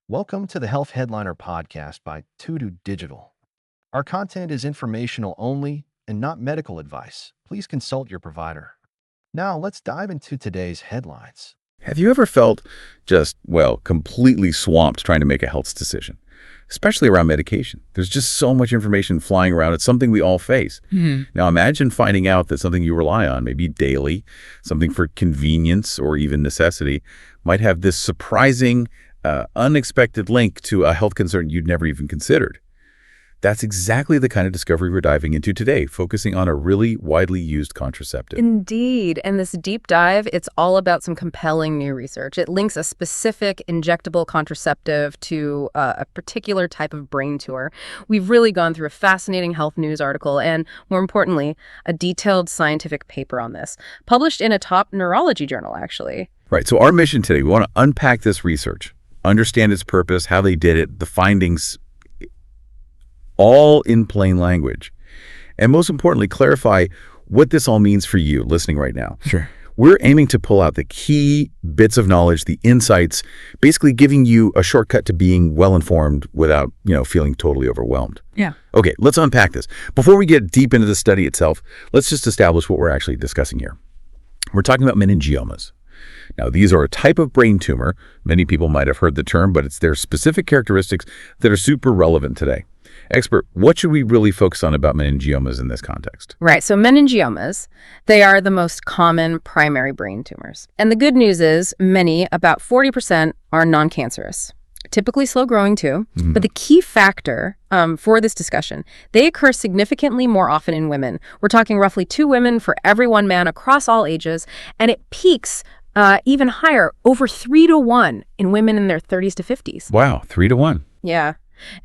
Welcome to the Health Headliner podcast by Tudu Digital. Our content is informational only and not medical advice. Please consult your provider. Now, let's dive into today's headlines. Have you ever felt completely swamped trying to make a health decision, especially around medication? There's just so much information flying around. It's something we all face. Now, imagine finding out that something you rely on, maybe daily, something for convenience or even necessity, might have this surprising, unexpected link to a health concern you'd never even considered. That's exactly the kind of discovery we're diving into today, focusing on a really widely used contraceptive. Indeed. And this deep dive, it's all about some compelling new research. It links a specific injectable contraceptive to a particular type of brain tumor. We've really gone through a fascinating health news article and, more importantly, a detailed scientific paper on this, published in a top neurology journal, actually. Right. So our mission today, we want to unpack this research, understand its purpose, how they did it, the findings, all in plain language. And most importantly, clarify what this all means for you listening right now. Sure. We're aiming to pull out the key bits of knowledge, the insights, basically giving you a shortcut to being well-informed without, feeling totally overwhelmed. Yeah. Okay, let's unpack this. Before we get deep into the study itself, let's just establish what we're actually discussing here. We're talking about meningiomas. Now, these are a type of brain tumor. Many people might have heard the term, but it's their specific characteristics that are super relevant today. Expert, what should we really focus on about meningiomas in this context? Right. So meningiomas, they are the most common primary brain tumors. And the good news is many, about 40%, are non-cancerous. Typically slow-growing too. But the key factor for this discussion, they occur significantly more often in women. We're talking roughly 2 women for every 1 man across all ages, and it peaks even higher, over 3 to 1 in women in their 30s to 50s. Wow, 3 to 1. Yeah.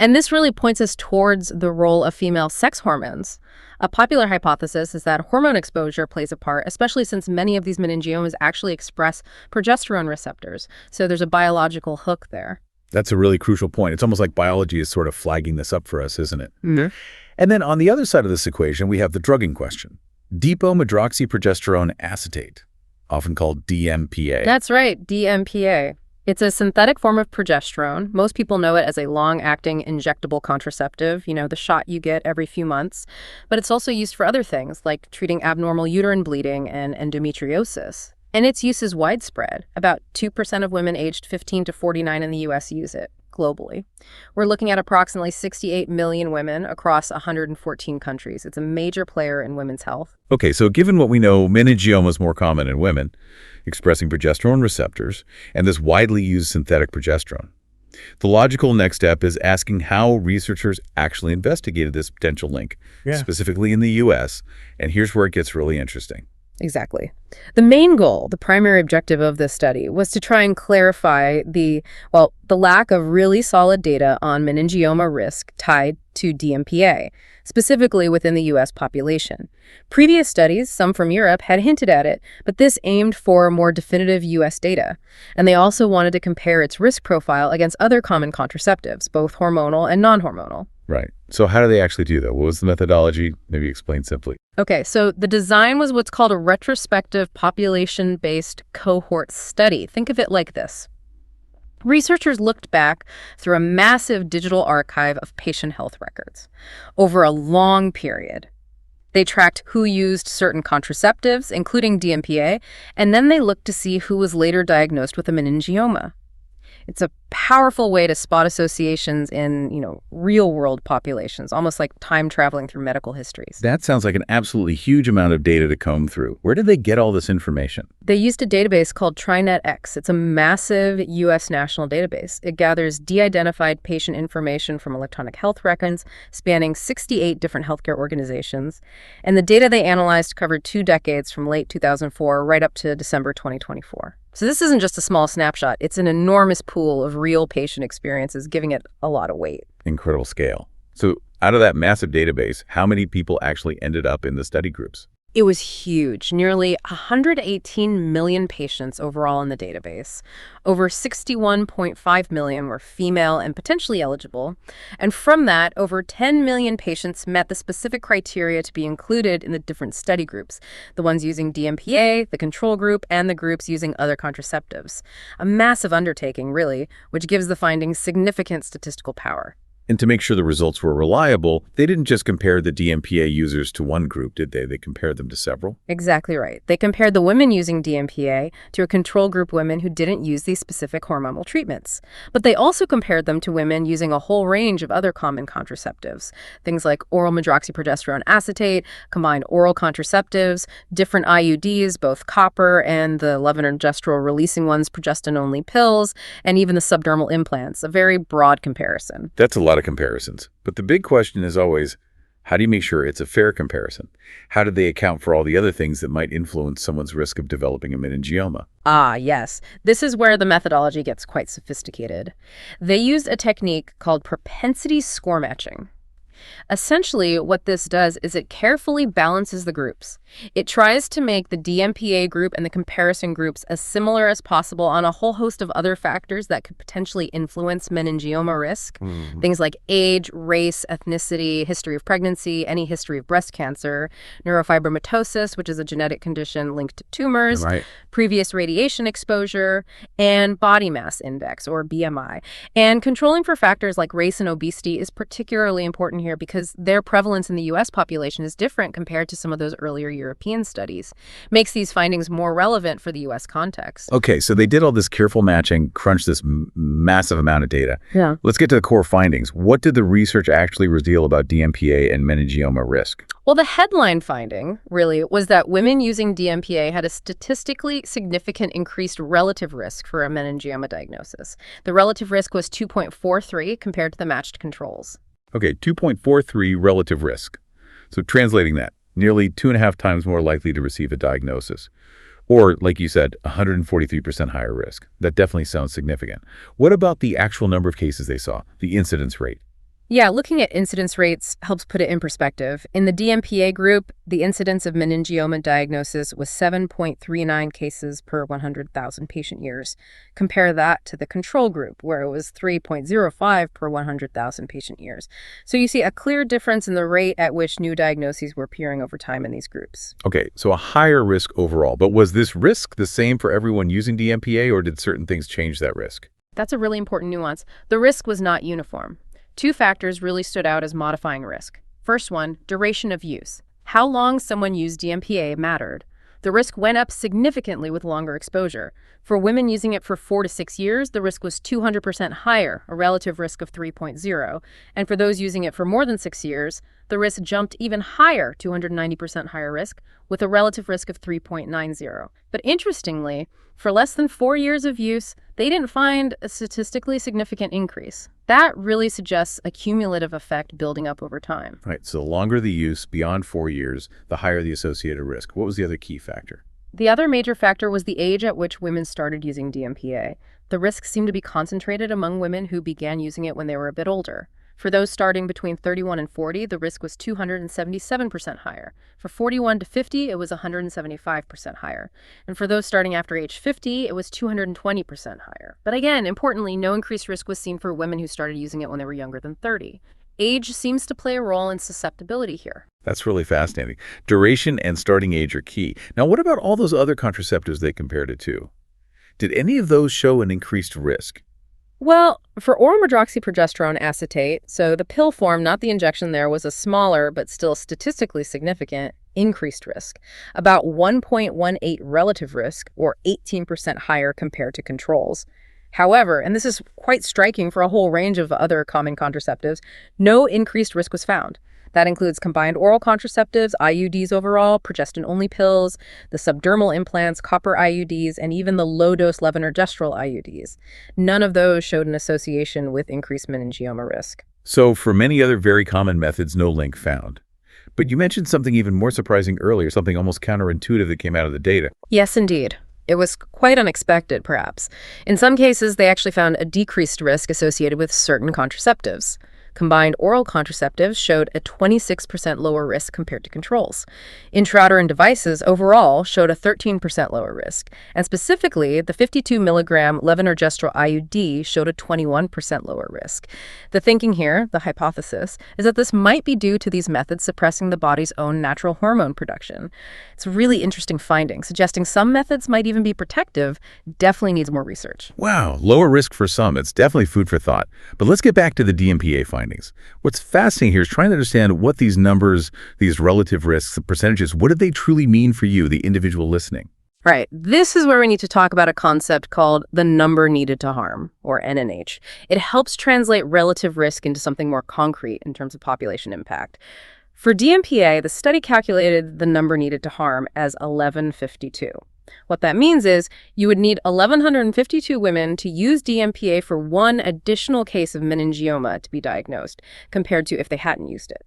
And this really points us towards the role of female sex hormones. A popular hypothesis is that hormone exposure plays a part, especially since many of these meningiomas actually express progesterone receptors. So there's a biological hook there. That's a really crucial point. It's almost like biology is sort of flagging this up for us, isn't it? Mm-hmm. And then on the other side of this equation, we have the drugging question. Medroxyprogesterone acetate, often called dMPA. That's right, dMPA. It's a synthetic form of progesterone. Most people know it as a long-acting injectable contraceptive, the shot you get every few months. But it's also used for other things, like treating abnormal uterine bleeding and endometriosis. And its use is widespread. About 2% of women aged 15 to 49 in the U.S. use it globally. We're looking at approximately 68 million women across 114 countries. It's a major player in women's health. Okay, so given what we know, meningioma is more common in women, expressing progesterone receptors, and this widely used synthetic progesterone. The logical next step is asking how researchers actually investigated this potential link, specifically in the U.S., and here's where it gets really interesting. Exactly. The main goal, the primary objective of this study, was to try and clarify the lack of really solid data on meningioma risk tied to dMPA, specifically within the U.S. population. Previous studies, some from Europe, had hinted at it, but this aimed for more definitive U.S. data. And they also wanted to compare its risk profile against other common contraceptives, both hormonal and non-hormonal. Right. So how do they actually do that? What was the methodology? Maybe explain simply. Okay, so the design was what's called a retrospective population-based cohort study. Think of it like this. Researchers looked back through a massive digital archive of patient health records over a long period. They tracked who used certain contraceptives, including dMPA, and then they looked to see who was later diagnosed with a meningioma. It's a powerful way to spot associations in, real-world populations, almost like time traveling through medical histories. That sounds like an absolutely huge amount of data to comb through. Where did they get all this information? They used a database called TriNetX. It's a massive U.S. national database. It gathers de-identified patient information from electronic health records spanning 68 different healthcare organizations. And the data they analyzed covered 2 decades from late 2004 right up to December 2024. So this isn't just a small snapshot. It's an enormous pool of real patient experiences, giving it a lot of weight. Incredible scale. So out of that massive database, how many people actually ended up in the study groups? It was huge, nearly 118 million patients overall in the database. Over 61.5 million were female and potentially eligible. And from that, over 10 million patients met the specific criteria to be included in the different study groups, the ones using dMPA, the control group, and the groups using other contraceptives. A massive undertaking, really, which gives the findings significant statistical power. And to make sure the results were reliable, they didn't just compare the dMPA users to one group, did they? They compared them to several? Exactly right. They compared the women using dMPA to a control group women who didn't use these specific hormonal treatments. But they also compared them to women using a whole range of other common contraceptives, things like oral medroxyprogesterone acetate, combined oral contraceptives, different IUDs, both copper and the levonorgestrel-releasing ones, progestin-only pills, and even the subdermal implants, a very broad comparison. That's a lot of comparisons. But the big question is always, how do you make sure it's a fair comparison? How do they account for all the other things that might influence someone's risk of developing a meningioma? Ah, yes. This is where the methodology gets quite sophisticated. They used a technique called propensity score matching. Essentially, what this does is it carefully balances the groups. It tries to make the dMPA group and the comparison groups as similar as possible on a whole host of other factors that could potentially influence meningioma risk. Things like age, race, ethnicity, history of pregnancy, any history of breast cancer, neurofibromatosis, which is a genetic condition linked to tumors, previous radiation exposure, and body mass index, or BMI. And controlling for factors like race and obesity is particularly important here because their prevalence in the U.S. population is different compared to some of those earlier European studies. Makes these findings more relevant for the U.S. context. Okay, so they did all this careful matching, crunched this massive amount of data. Yeah. Let's get to the core findings. What did the research actually reveal about dMPA and meningioma risk? Well, the headline finding, really, was that women using dMPA had a statistically significant increased relative risk for a meningioma diagnosis. The relative risk was 2.43 compared to the matched controls. Okay, 2.43 relative risk. So translating that, nearly 2.5 times more likely to receive a diagnosis. Or, like you said, 143% higher risk. That definitely sounds significant. What about the actual number of cases they saw, the incidence rate? Yeah, looking at incidence rates helps put it in perspective. In the dMPA group, the incidence of meningioma diagnosis was 7.39 cases per 100,000 patient years. Compare that to the control group, where it was 3.05 per 100,000 patient years. So you see a clear difference in the rate at which new diagnoses were appearing over time in these groups. Okay, so a higher risk overall. But was this risk the same for everyone using dMPA, or did certain things change that risk? That's a really important nuance. The risk was not uniform. Two factors really stood out as modifying risk. First one, duration of use. How long someone used dMPA mattered. The risk went up significantly with longer exposure. For women using it for 4 to 6 years, the risk was 200% higher, a relative risk of 3.0. And for those using it for more than 6 years, the risk jumped even higher, 290% higher risk, with a relative risk of 3.90. But interestingly, for less than 4 years of use, they didn't find a statistically significant increase. That really suggests a cumulative effect building up over time. Right, so the longer the use, beyond 4 years, the higher the associated risk. What was the other key factor? The other major factor was the age at which women started using dMPA. The risk seemed to be concentrated among women who began using it when they were a bit older. For those starting between 31 and 40, the risk was 277% higher. For 41 to 50, it was 175% higher. And for those starting after age 50, it was 220% higher. But again, importantly, no increased risk was seen for women who started using it when they were younger than 30. Age seems to play a role in susceptibility here. That's really fascinating. Duration and starting age are key. Now, what about all those other contraceptives they compared it to? Did any of those show an increased risk? Well, for oral medroxyprogesterone acetate, so the pill form, not the injection there, was a smaller but still statistically significant increased risk, about 1.18 relative risk, or 18% higher compared to controls. However, and this is quite striking for a whole range of other common contraceptives, no increased risk was found. That includes combined oral contraceptives, IUDs overall, progestin-only pills, the subdermal implants, copper IUDs, and even the low-dose levonorgestrel IUDs. None of those showed an association with increased meningioma risk. So for many other very common methods, no link found. But you mentioned something even more surprising earlier, something almost counterintuitive that came out of the data. Yes, indeed. It was quite unexpected, perhaps. In some cases, they actually found a decreased risk associated with certain contraceptives. Combined oral contraceptives showed a 26% lower risk compared to controls. Intrauterine devices overall showed a 13% lower risk, and specifically, the 52 milligram levonorgestrel IUD showed a 21% lower risk. The thinking here, the hypothesis, is that this might be due to these methods suppressing the body's own natural hormone production. It's a really interesting finding, suggesting some methods might even be protective. Definitely needs more research. Wow, lower risk for some. It's definitely food for thought. But let's get back to the dMPA findings. What's fascinating here is trying to understand what these numbers, these relative risks, the percentages, what do they truly mean for you, the individual listening? Right. This is where we need to talk about a concept called the number needed to harm, or NNH. It helps translate relative risk into something more concrete in terms of population impact. For dMPA, the study calculated the number needed to harm as 1152. What that means is you would need 1,152 women to use dMPA for one additional case of meningioma to be diagnosed, compared to if they hadn't used it.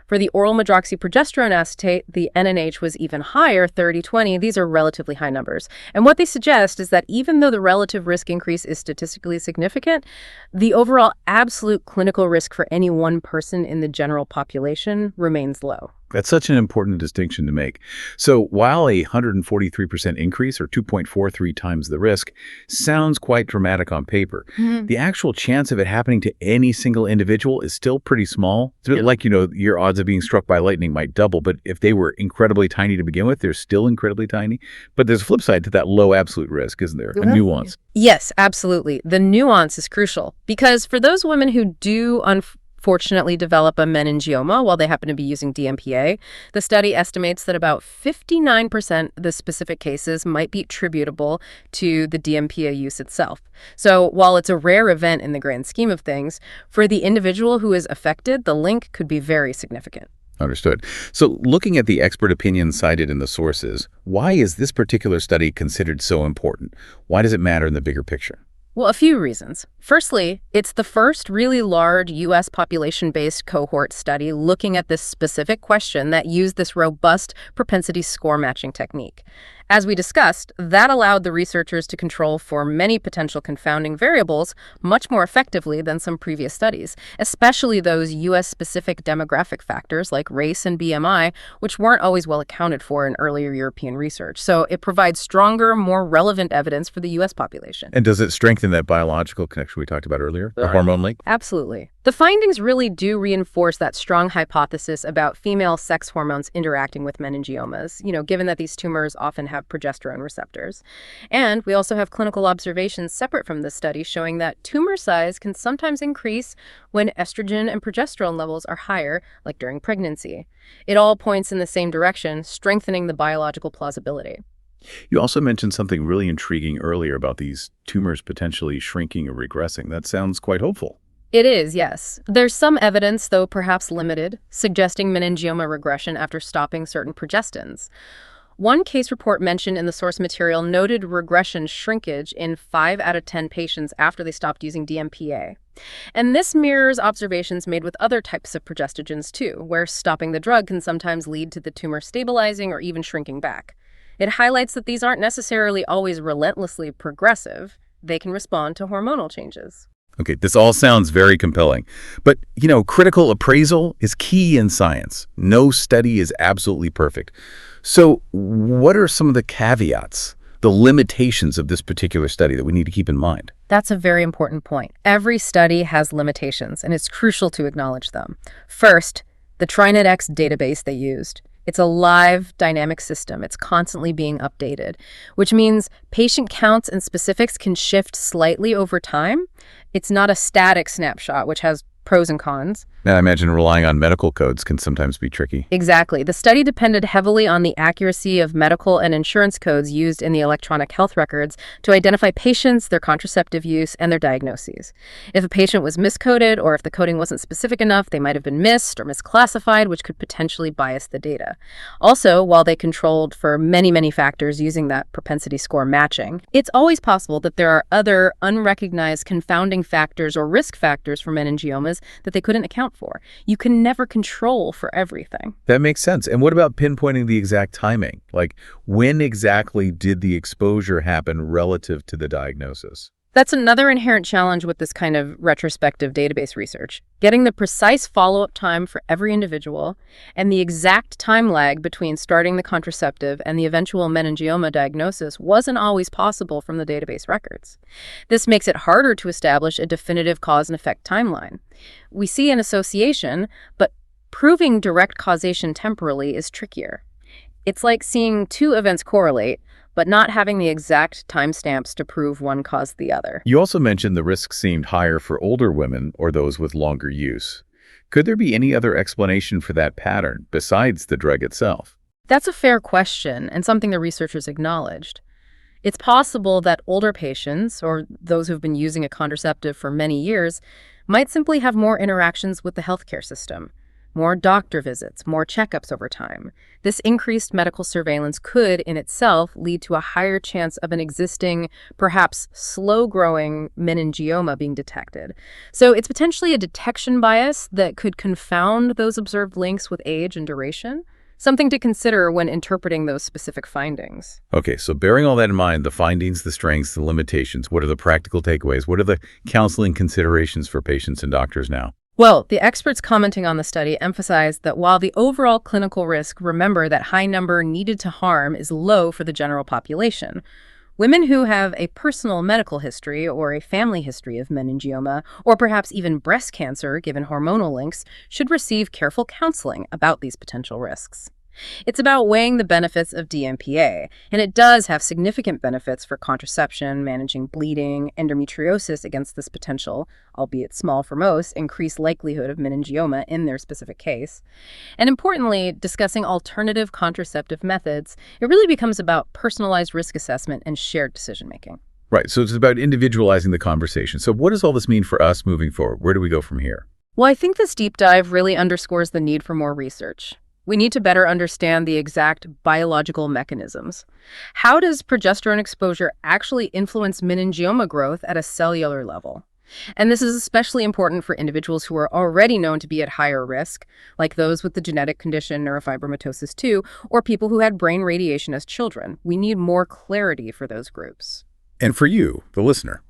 For the oral medroxyprogesterone acetate, the NNH was even higher, 30-20. These are relatively high numbers. And what they suggest is that even though the relative risk increase is statistically significant, the overall absolute clinical risk for any one person in the general population remains low. That's such an important distinction to make. So while a 143% increase, or 2.43 times the risk, sounds quite dramatic on paper, the actual chance of it happening to any single individual is still pretty small. It's a bit like, your odds of being struck by lightning might double, but if they were incredibly tiny to begin with, they're still incredibly tiny. But there's a flip side to that low absolute risk, isn't there? A nuance. Yes, absolutely. The nuance is crucial because for those women who do unfortunately develop a meningioma while they happen to be using dMPA, the study estimates that about 59% of the specific cases might be attributable to the dMPA use itself. So while it's a rare event in the grand scheme of things, for the individual who is affected, the link could be very significant. Understood. So looking at the expert opinions cited in the sources, why is this particular study considered so important? Why does it matter in the bigger picture? Well, a few reasons. Firstly, it's the first really large U.S. population-based cohort study looking at this specific question that used this robust propensity score matching technique. As we discussed, that allowed the researchers to control for many potential confounding variables much more effectively than some previous studies, especially those U.S.-specific demographic factors like race and BMI, which weren't always well accounted for in earlier European research. So it provides stronger, more relevant evidence for the U.S. population. And does it strengthen that biological connection we talked about earlier, the hormone link? Absolutely. The findings really do reinforce that strong hypothesis about female sex hormones interacting with meningiomas, given that these tumors often have progesterone receptors. And we also have clinical observations separate from this study showing that tumor size can sometimes increase when estrogen and progesterone levels are higher, like during pregnancy. It all points in the same direction, strengthening the biological plausibility. You also mentioned something really intriguing earlier about these tumors potentially shrinking or regressing. That sounds quite hopeful. It is, yes. There's some evidence, though perhaps limited, suggesting meningioma regression after stopping certain progestins. One case report mentioned in the source material noted regression shrinkage in 5 out of 10 patients after they stopped using dMPA. And this mirrors observations made with other types of progestogens too, where stopping the drug can sometimes lead to the tumor stabilizing or even shrinking back. It highlights that these aren't necessarily always relentlessly progressive. They can respond to hormonal changes. Okay, this all sounds very compelling. But, critical appraisal is key in science. No study is absolutely perfect. So what are some of the caveats, the limitations of this particular study that we need to keep in mind? That's a very important point. Every study has limitations, and it's crucial to acknowledge them. First, the TriNetX database they used. It's a live, dynamic system. It's constantly being updated, which means patient counts and specifics can shift slightly over time. It's not a static snapshot, which has pros and cons. And I imagine relying on medical codes can sometimes be tricky. Exactly. The study depended heavily on the accuracy of medical and insurance codes used in the electronic health records to identify patients, their contraceptive use, and their diagnoses. If a patient was miscoded or if the coding wasn't specific enough, they might have been missed or misclassified, which could potentially bias the data. Also, while they controlled for many, many factors using that propensity score matching, it's always possible that there are other unrecognized confounding factors or risk factors for meningiomas that they couldn't account for. You can never control for everything. That makes sense. And what about pinpointing the exact timing? Like, when exactly did the exposure happen relative to the diagnosis? That's another inherent challenge with this kind of retrospective database research. Getting the precise follow-up time for every individual and the exact time lag between starting the contraceptive and the eventual meningioma diagnosis wasn't always possible from the database records. This makes it harder to establish a definitive cause and effect timeline. We see an association, but proving direct causation temporally is trickier. It's like seeing two events correlate, but not having the exact timestamps to prove one caused the other. You also mentioned the risks seemed higher for older women or those with longer use. Could there be any other explanation for that pattern besides the drug itself? That's a fair question and something the researchers acknowledged. It's possible that older patients, or those who've been using a contraceptive for many years, might simply have more interactions with the healthcare system. More doctor visits, more checkups over time. This increased medical surveillance could, in itself, lead to a higher chance of an existing, perhaps slow-growing meningioma being detected. So it's potentially a detection bias that could confound those observed links with age and duration. Something to consider when interpreting those specific findings. Okay, so bearing all that in mind, the findings, the strengths, the limitations, what are the practical takeaways? What are the counseling considerations for patients and doctors now? Well, the experts commenting on the study emphasized that while the overall clinical risk, remember that high number needed to harm, is low for the general population, women who have a personal medical history or a family history of meningioma, or perhaps even breast cancer given hormonal links, should receive careful counseling about these potential risks. It's about weighing the benefits of dMPA, and it does have significant benefits for contraception, managing bleeding, endometriosis against this potential, albeit small for most, increased likelihood of meningioma in their specific case. And importantly, discussing alternative contraceptive methods, it really becomes about personalized risk assessment and shared decision-making. Right, so it's about individualizing the conversation. So what does all this mean for us moving forward? Where do we go from here? Well, I think this deep dive really underscores the need for more research. We need to better understand the exact biological mechanisms. How does progesterone exposure actually influence meningioma growth at a cellular level? And this is especially important for individuals who are already known to be at higher risk, like those with the genetic condition neurofibromatosis 2, or people who had brain radiation as children. We need more clarity for those groups. And for you, the listener,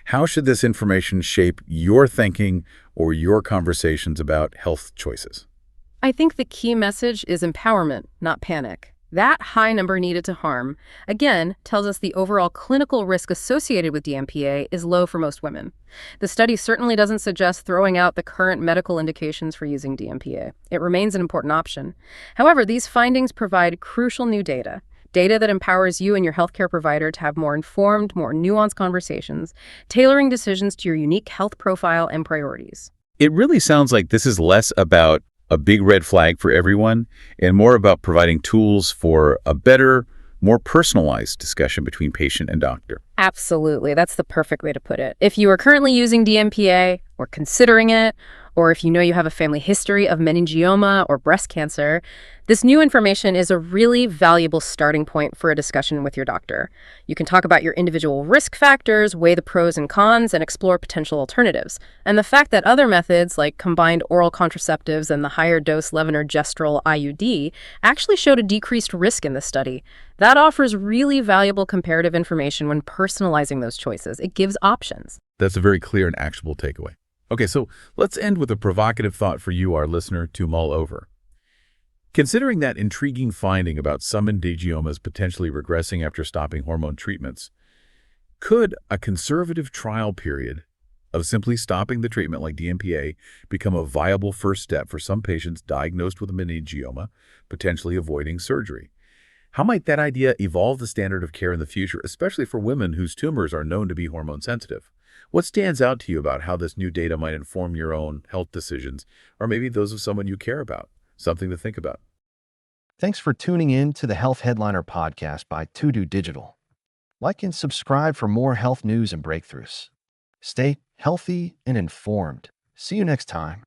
how should this information shape your thinking or your conversations about health choices? I think the key message is empowerment, not panic. That high number needed to harm, again, tells us the overall clinical risk associated with dMPA is low for most women. The study certainly doesn't suggest throwing out the current medical indications for using dMPA. It remains an important option. However, these findings provide crucial new data that empowers you and your healthcare provider to have more informed, more nuanced conversations, tailoring decisions to your unique health profile and priorities. It really sounds like this is less about a big red flag for everyone, and more about providing tools for a better, more personalized discussion between patient and doctor. Absolutely. That's the perfect way to put it. If you are currently using dMPA or considering it, or if you know you have a family history of meningioma or breast cancer, this new information is a really valuable starting point for a discussion with your doctor. You can talk about your individual risk factors, weigh the pros and cons, and explore potential alternatives. And the fact that other methods like combined oral contraceptives and the higher dose levonorgestrel IUD actually showed a decreased risk in this study, that offers really valuable comparative information when personalizing those choices. It gives options. That's a very clear and actionable takeaway. Okay, so let's end with a provocative thought for you, our listener, to mull over. Considering that intriguing finding about some meningiomas potentially regressing after stopping hormone treatments, could a conservative trial period of simply stopping the treatment like dMPA become a viable first step for some patients diagnosed with a meningioma, potentially avoiding surgery? How might that idea evolve the standard of care in the future, especially for women whose tumors are known to be hormone sensitive? What stands out to you about how this new data might inform your own health decisions, or maybe those of someone you care about? Something to think about. Thanks for tuning in to the Health Headliner podcast by To Digital. Like and subscribe for more health news and breakthroughs. Stay healthy and informed. See you next time.